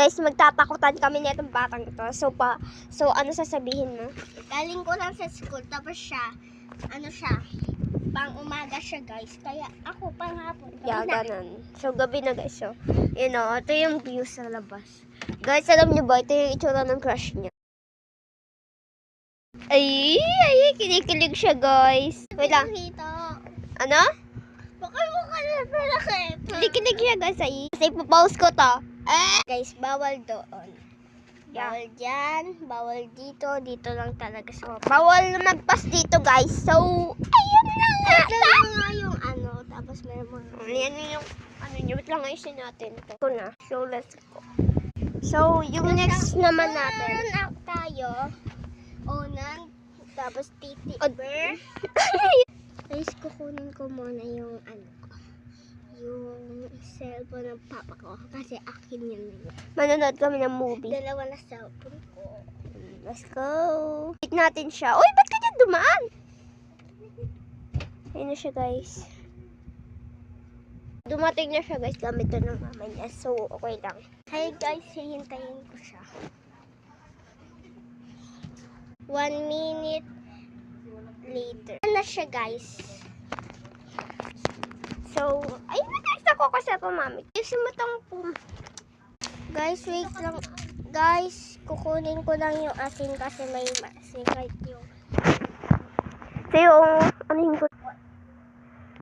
guys, magtatakutan kami nitong batang ito. So ano sasabihin mo? Galing ko lang sa school, tapos siya, pang umaga siya guys. Kaya ako pang hapon. Yeah, ganun. So, gabi na guys. So, ito yung view sa labas. Guys, alam niyo ba, ito yung itsura ng crush niya. Ay, kinikilig siya guys. Wait lang. Ano? Baka mo ka na pinakita. Kinikilig siya guys. Ay, kasi ipapause ko to. Guys, bawal doon. Yeah. Bawal dyan, bawal dito, dito lang talaga sa Bawal magpas dito guys. So, ayun na nga. ito lang nga yung tapos meron mga Yan yung, wait lang ayusin natin. Ito na. So, let's go. So, yung next naman natin. Turn out tayo. Unan, tapos titi. Guys, kukunin ko muna yung yung cellphone ng papa ko. Kasi akin yun. Manonood kami ng movie. Dalawa na cellphone ko. Let's go. Wait natin siya. Uy, ba't ka dyan dumaan? Ayun na siya, guys. Dumating na siya, guys. Gamit to ng mama niya. So, okay lang. Hey guys, hihintayin ko siya. 1 minute later. Ano siya guys? So, ayun na guys. Ako kasi ito, mami. Ayusin mo tong Guys, wait lang. Guys, kukunin ko lang yung asin kasi may asin right yung. So, yung, ko.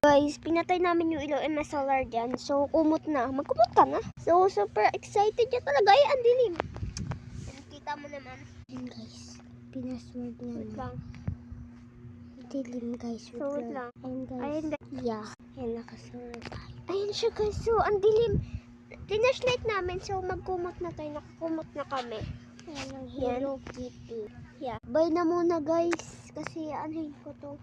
Guys, pinatay namin yung ilaw MSLR dyan. So, kumot na. Magkumot ka na. So, super excited niya talaga. Ay, ang dilim. Kita mo naman. Ayun guys, pinasword niya Wait na. lang. Dilim guys. So, wait lang. Ayun guys. Ayun, guys. Yeah. Ayun, nakasword tayo. Ayun siya guys. So, ang dilim. Tinashlight namin. So, magkumot na tayo. Nakakumot na kami. Ayan ang Yan. Hello Kitty. Yeah. Bye na muna guys. Kasi anuhin ko to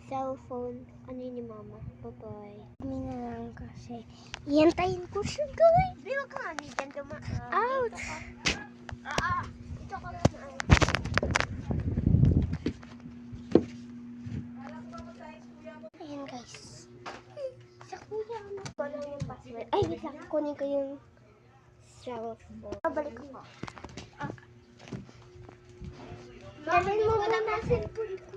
cellphone. Ano ni mama. Bye-bye. Kami na lang kasi. Iyantayin ko siya guys. Di ba ka nga dyan dumaan? Ouch! Ito ka na. Ayan guys. Sa kuya ano? Ano yung password? Ay, wait lang. Kunin ko yung cellphone. Balik ako. Dalhin mo muna na cellphone ko.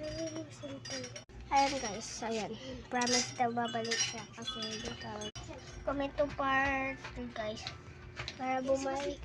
Dalhin mo cellphone. Ayan guys. Ayan. Promise daw babalik siya kasi dito. Comment to part 2 guys. Para bumalik.